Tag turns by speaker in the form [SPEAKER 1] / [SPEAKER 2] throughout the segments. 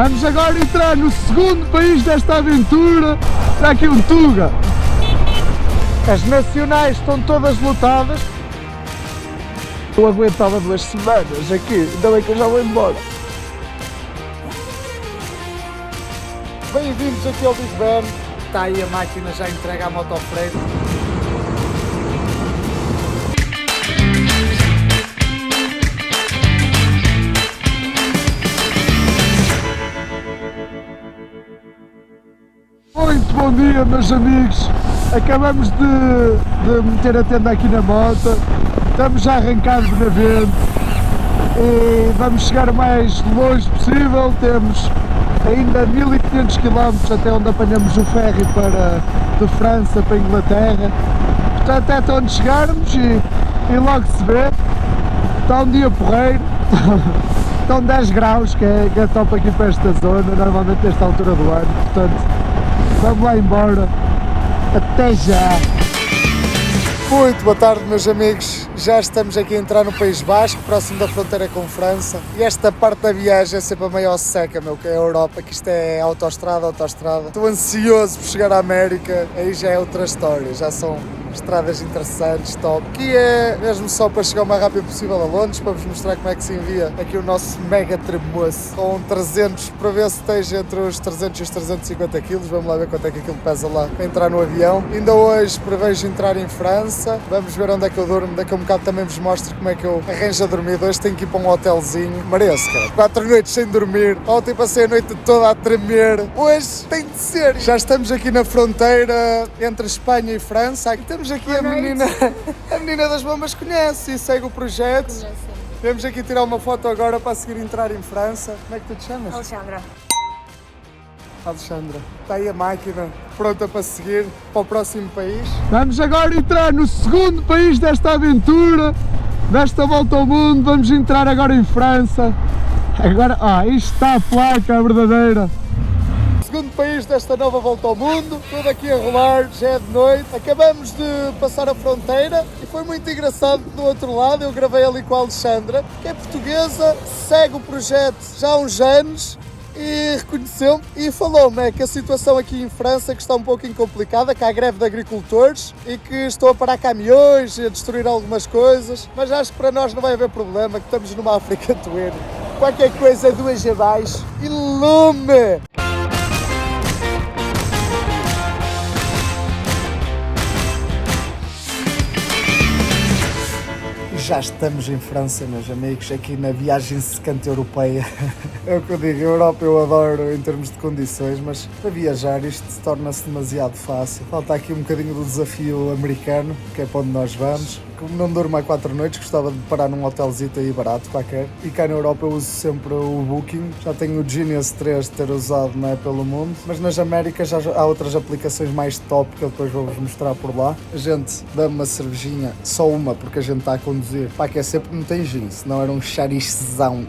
[SPEAKER 1] Vamos agora entrar no segundo país desta aventura. Está aqui um Tuga. As nacionais estão todas lotadas. Eu aguentava 2 semanas aqui, ainda bem que eu já vou embora. Bem-vindos aqui ao Big Ben. Está aí a máquina já entregue à motofreira. Muito bom dia, meus amigos. Acabamos de meter a tenda aqui na moto. Estamos já arrancados na vento e vamos chegar o mais longe possível. Temos ainda 1500 km até onde apanhamos o ferry de França para a Inglaterra. Portanto, é até onde chegarmos e logo se vê. Está um dia porreiro. Estão 10 graus, que é top aqui para esta zona, normalmente nesta altura do ano. Portanto, vamos lá embora. Até já! Muito boa tarde, meus amigos. Já estamos aqui a entrar no País Basco, próximo da fronteira com França. E esta parte da viagem é sempre a maior seca, meu, que é a Europa, que isto é autoestrada. Estou ansioso por chegar à América, aí já é outra história, já são estradas interessantes, top. Aqui é mesmo só para chegar o mais rápido possível a Londres, para vos mostrar como é que se envia aqui o nosso mega tremoço, com 300, para ver se esteja entre os 300 e os 350 kg. Vamos lá ver quanto é que aquilo pesa lá para entrar no avião. Ainda hoje prevejo entrar em França, vamos ver onde é que eu durmo, daqui a um bocado também vos mostro como é que eu arranjo a dormir. Hoje tenho que ir para um hotelzinho, mereço, cara. 4 noites sem dormir, ontem passei a noite toda a tremer, hoje tem de ser. Já estamos aqui na fronteira entre Espanha e França. Aqui temos aqui a menina das bombas, conhece e segue o projeto. Vamos aqui tirar uma foto agora para seguir entrar em França. Como é que tu te chamas? Alexandra. Está aí a máquina pronta para seguir para o próximo país. Vamos agora entrar no segundo país desta aventura, desta volta ao mundo. Vamos entrar agora em França. Agora, isto está a placa verdadeira. Segundo país desta nova volta ao mundo, tudo aqui a rolar, já é de noite. Acabamos de passar a fronteira e foi muito engraçado. Do outro lado eu gravei ali com a Alexandra, que é portuguesa, segue o projeto já há uns anos e reconheceu-me e falou-me que a situação aqui em França que está um pouco complicada, que há greve de agricultores e que estão a parar caminhões e a destruir algumas coisas, mas acho que para nós não vai haver problema, que estamos numa África doer. Qualquer coisa 2 abaixo e lume! Já estamos em França, meus amigos, aqui na viagem secante europeia. É o que eu digo, a Europa eu adoro em termos de condições, mas para viajar isto torna-se demasiado fácil. Falta aqui um bocadinho do desafio americano, que é para onde nós vamos. Como não durmo há 4 noites, gostava de parar num hotelzito aí barato qualquer. E cá na Europa eu uso sempre o Booking. Já tenho o Genius 3 de ter usado, não é, pelo mundo. Mas nas Américas já há outras aplicações mais top que eu depois vou-vos mostrar por lá. A gente dá uma cervejinha, só uma, porque a gente está a conduzir. Para aquecer porque não tem gin, senão era um charichezão.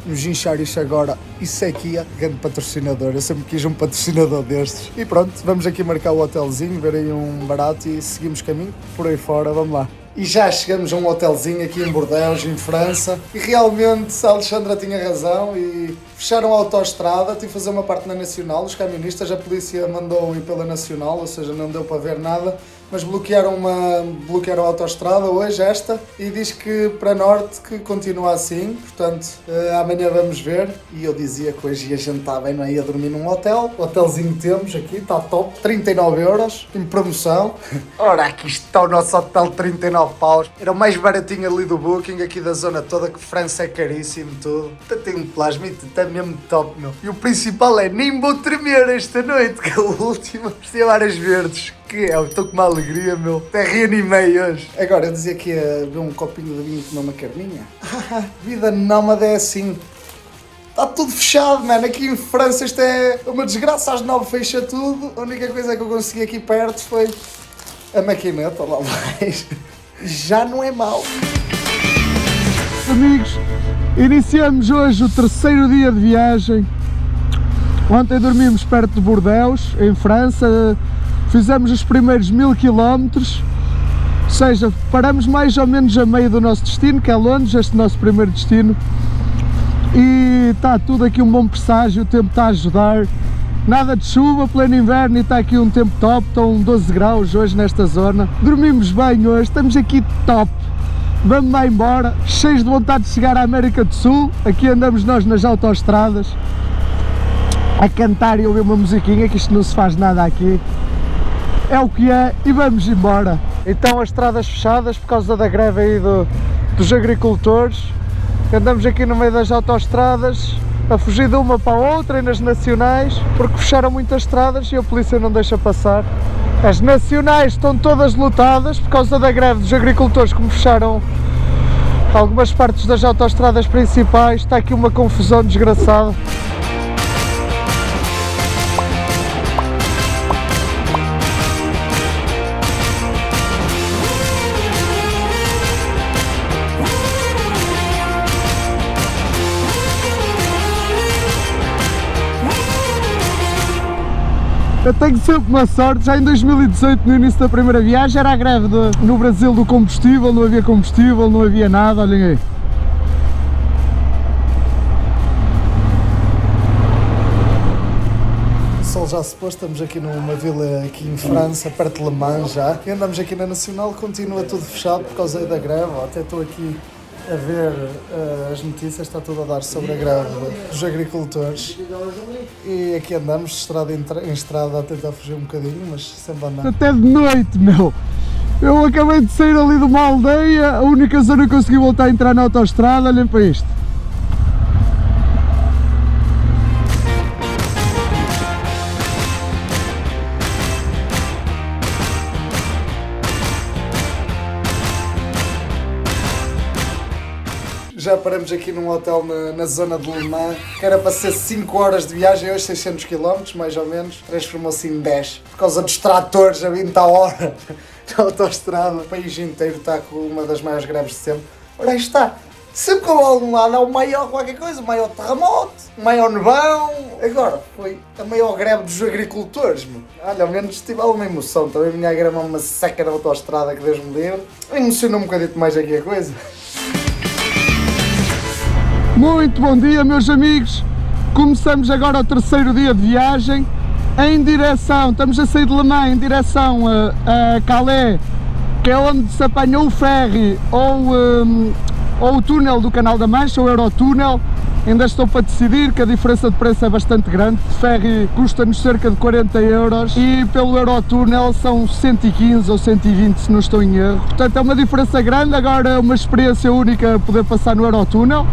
[SPEAKER 1] Um gin chariche agora, isso aqui é grande patrocinador, eu sempre quis um patrocinador destes. E pronto, vamos aqui marcar o hotelzinho, ver aí um barato e seguimos caminho por aí fora, vamos lá. E já chegamos a um hotelzinho aqui em Bordeaux, em França, e realmente a Alexandra tinha razão e fecharam a autoestrada, tive que fazer uma parte na Nacional, os camionistas, a polícia mandou ir pela Nacional, ou seja, não deu para ver nada, mas bloquearam a autoestrada hoje, esta, e diz que para norte que continua assim, portanto, amanhã vamos ver, e eu dizia que hoje ia jantar bem, não ia dormir num hotel, o hotelzinho temos aqui, está top, 39 €, em promoção. Ora, aqui está o nosso hotel, 39 paus, era o mais baratinho ali do Booking, aqui da zona toda, que França é caríssimo, tudo. Tem um plasma e está mesmo top, meu. E o principal é, nem vou tremer esta noite, que é a última, tem várias verdes. Que é, eu estou com uma alegria, meu. Até reanimei hoje. Agora, eu dizia que ia beber um copinho de vinho e comer uma carninha. Vida nómada é assim. Está tudo fechado, mano. Aqui em França isto é uma desgraça. Às 9 fecha tudo. A única coisa que eu consegui aqui perto foi a maquineta lá mais. Já não é mau. Amigos, iniciamos hoje o 3º dia de viagem. Ontem dormimos perto de Bordeaux, em França. Fizemos os primeiros 1000 km, ou seja, paramos mais ou menos a meio do nosso destino, que é Londres, este nosso primeiro destino.
[SPEAKER 2] e está tudo aqui um bom presságio, o tempo está a ajudar. Nada de chuva, pleno inverno, e está aqui um tempo top, estão 12 graus hoje nesta zona. Dormimos bem hoje, estamos aqui top. Vamos lá embora, cheios de vontade de chegar à América do Sul. Aqui andamos nós nas autoestradas a cantar e ouvir uma musiquinha, que isto não se faz nada aqui. É o que é, e vamos embora. Então as estradas fechadas por causa da greve aí dos agricultores. Andamos aqui no meio das autoestradas a fugir de uma para a outra e nas nacionais, porque fecharam muitas estradas e a polícia não deixa passar. As nacionais estão todas lotadas por causa da greve dos agricultores, como fecharam algumas partes das autoestradas principais. Está aqui uma confusão desgraçada. Eu tenho sempre uma sorte. Já em 2018, no início da primeira viagem, era a greve no Brasil do combustível, não havia nada, olhem aí.
[SPEAKER 1] O sol já se pôs, estamos aqui numa vila aqui em França, perto de Le Mans já. E andamos aqui na Nacional, continua tudo fechado por causa da greve. Até estou aqui a ver as notícias, está tudo a dar sobre a greve dos agricultores. E aqui andamos de estrada em estrada a tentar fugir um bocadinho, mas sempre andando.
[SPEAKER 2] Até de noite, meu! Eu acabei de sair ali de uma aldeia, a única zona que consegui voltar a entrar na autoestrada, olhem para isto.
[SPEAKER 1] Já paramos aqui num hotel na zona de Le Mans, que era para ser 5 horas de viagem, hoje 600 km, mais ou menos, transformou-se em 10, por causa dos tratores a 20 a hora na autoestrada. O país inteiro está com uma das maiores greves de sempre. Ora, aí está, sempre que algum lado há o maior qualquer coisa, o maior terremoto, o maior nevão. Agora foi a maior greve dos agricultores, meu. Olha, ao menos tive alguma emoção, também vinha a gramar uma seca na autoestrada, que Deus me livre. Emocionou um bocadinho mais aqui a coisa.
[SPEAKER 2] Muito bom dia, meus amigos. Começamos agora o terceiro dia de viagem em direção, estamos a sair de Le Mans em direção a Calais, que é onde se apanhou o ferry ou o túnel do Canal da Mancha, o Eurotúnel. Ainda estou para decidir, que a diferença de preço é bastante grande. O ferry custa-nos cerca de 40 € e pelo Eurotúnel são 115 ou 120, se não estou em erro. Portanto é uma diferença grande, agora é uma experiência única poder passar no Eurotúnel.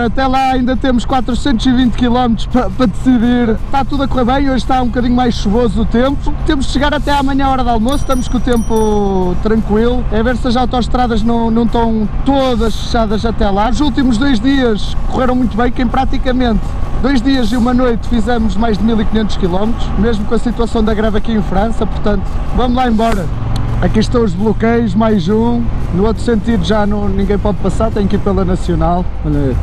[SPEAKER 2] Até lá ainda temos 420 km para decidir. Está tudo a correr bem, hoje está um bocadinho mais chuvoso o tempo. Temos de chegar até amanhã à hora do almoço, estamos com o tempo tranquilo. É ver se as autoestradas não estão todas fechadas até lá. Os últimos 2 dias correram muito bem, que em praticamente 2 dias e uma noite fizemos mais de 1500 km, mesmo com a situação da greve aqui em França, portanto, vamos lá embora. Aqui estão os bloqueios, mais um, no outro sentido já ninguém pode passar, tem que ir pela Nacional. Olha aí.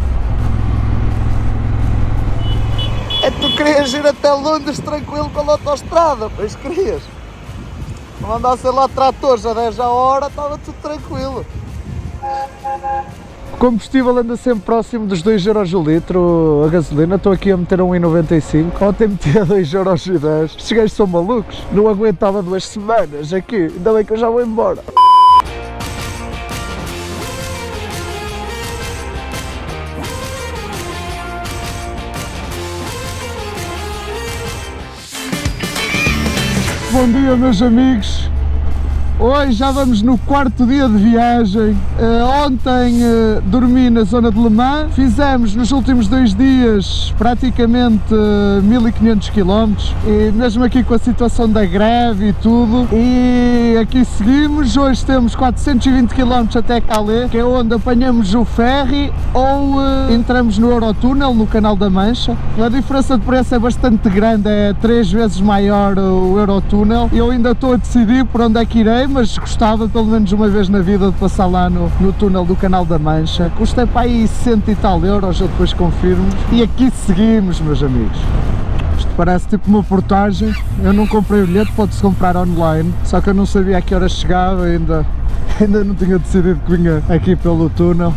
[SPEAKER 1] É que tu querias ir até Londres tranquilo pela autoestrada, pois querias. Não andasse lá tratores a 10 a hora, estava tudo tranquilo.
[SPEAKER 2] O combustível anda sempre próximo dos 2 € o litro, a gasolina. Estou aqui a meter a 1,95, ontem meti a 2,10 €. Estes gajos são malucos, não aguentava 2 semanas aqui, ainda bem que eu já vou embora. Bom dia, meus amigos. Hoje já vamos no 4º dia de viagem. Ontem dormi na zona de Le Mans. Fizemos nos últimos 2 dias praticamente 1500 km, e mesmo aqui com a situação da greve e tudo. E aqui seguimos. Hoje temos 420 km até Calais, que é onde apanhamos o ferry ou entramos no Eurotúnel, no Canal da Mancha. A diferença de preço é bastante grande, é 3 vezes maior o Eurotúnel. Eu ainda estou a decidir por onde é que irei, mas gostava pelo menos uma vez na vida de passar lá no túnel do Canal da Mancha. Custa para aí 100 e tal euros, eu depois confirmo. E aqui seguimos, meus amigos. Isto parece tipo uma portagem. Eu não comprei o bilhete, pode-se comprar online, só que eu não sabia a que horas chegava, ainda não tinha decidido que vinha aqui pelo túnel.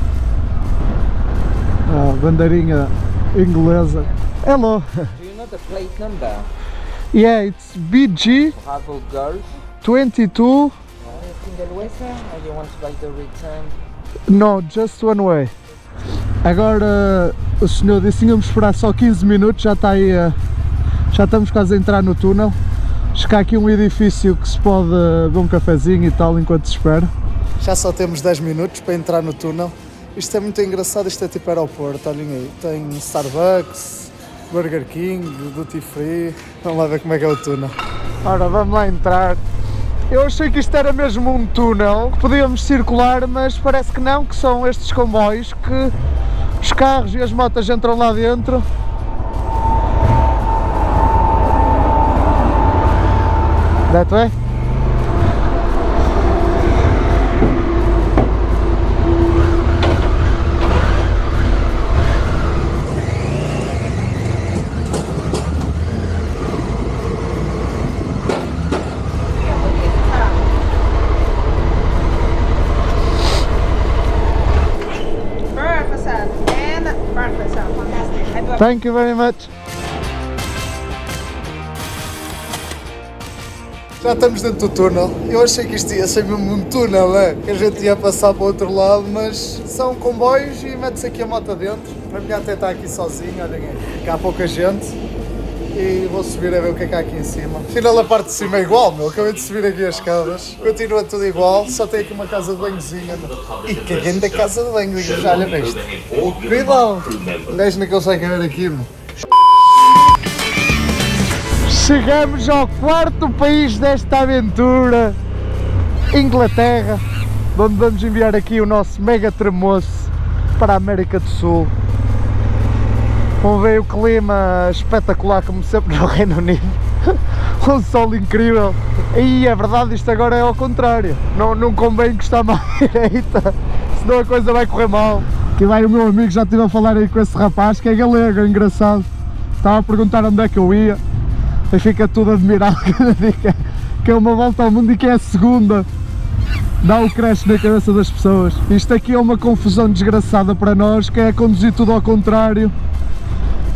[SPEAKER 2] a bandeirinha inglesa. Hello.
[SPEAKER 3] Do you know the plate number?
[SPEAKER 2] Yeah, it's BG
[SPEAKER 3] Bravo Golf.
[SPEAKER 2] 22.
[SPEAKER 3] Single way, sir? Or you want to buy the return?
[SPEAKER 2] No, just one way. Agora o senhor disse que íamos esperar só 15 minutos, já está aí, já estamos quase a entrar no túnel. Acho que há aqui um edifício que se pode beber um cafezinho e tal enquanto se espera.
[SPEAKER 1] Já só temos 10 minutos para entrar no túnel. Isto é muito engraçado, isto é tipo aeroporto, olhem aí. Tem Starbucks, Burger King, Duty Free. Vamos lá ver como é que é o túnel.
[SPEAKER 2] Ora, vamos lá entrar. Eu achei que isto era mesmo um túnel, que podíamos circular, mas parece que não, que são estes comboios que os carros e as motas entram lá dentro. That way? Thank you very much.
[SPEAKER 1] Já estamos dentro do túnel. Eu achei que isto ia ser mesmo um túnel, né? Que a gente ia passar para o outro lado, mas são comboios e mete-se aqui a moto dentro. A minha até está aqui sozinha, olhem aí. Cá há pouca gente. E vou subir a ver o que é que há aqui em cima. Afinal a parte de cima é igual, meu. Acabei de subir aqui as escadas. Continua tudo igual, só tem aqui uma casa de banhozinha. E que grande casa de banho, já olha nisto. Cuidado! O gajo não consegue ver aqui, meu.
[SPEAKER 2] Chegamos ao quarto país desta aventura, Inglaterra, onde vamos enviar aqui o nosso mega tremoço para a América do Sul. Vamos ver o clima espetacular como sempre no Reino Unido, um sol incrível. E é verdade, isto agora é ao contrário, não convém encostar-me à direita, senão a coisa vai correr mal. Aqui vai o meu amigo, já estive a falar aí com esse rapaz que é galego, é engraçado, estava a perguntar onde é que eu ia. E fica tudo admirado que é uma volta ao mundo e que é a segunda. Dá o crash na cabeça das pessoas. Isto aqui é uma confusão desgraçada para nós, que é conduzir tudo ao contrário.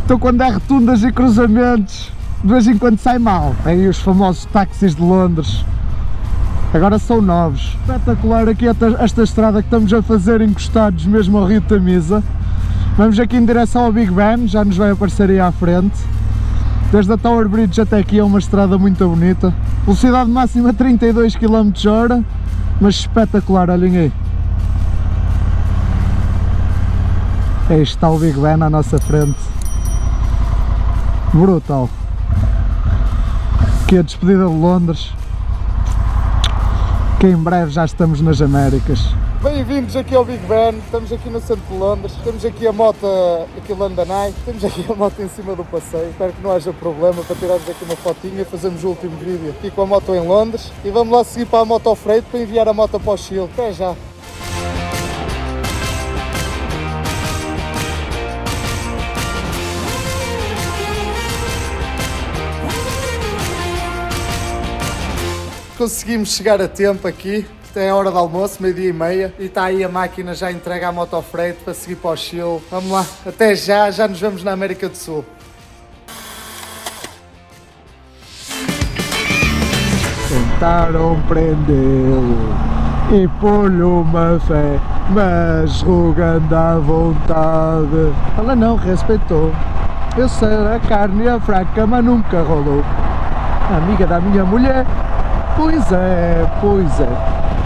[SPEAKER 2] Então quando há rotundas e cruzamentos, de vez em quando sai mal. Aí os famosos táxis de Londres. Agora são novos. Espetacular aqui esta estrada que estamos a fazer encostados mesmo ao Rio Tamisa. Vamos aqui em direção ao Big Ben, já nos vai aparecer aí à frente. Desde a Tower Bridge até aqui é uma estrada muito bonita. Velocidade máxima 32 km/h, mas espetacular, olhem aí. Aí está o Big Ben à nossa frente. Brutal. Aqui a despedida de Londres. Que em breve já estamos nas Américas. Bem-vindos aqui ao Big Ben, estamos aqui no centro de Londres, temos aqui a moto, aqui London Eye, temos aqui a moto em cima do passeio, espero que não haja problema para tirarmos aqui uma fotinha e fazermos o último vídeo aqui com a moto em Londres e vamos lá seguir para a moto Freight para enviar a moto para o Chile, até já! Conseguimos chegar a tempo aqui. É a hora do almoço, 12h30, e está aí a máquina já entregue à Moto Freight para seguir para o Chile. Vamos lá, até já, já nos vemos na América do Sul. Tentaram prendê-lo e pôr-lhe uma fé, mas rogando à vontade, ela não respeitou. Eu sei a carne é fraca, mas nunca rolou. Amiga da minha mulher, pois é, pois é.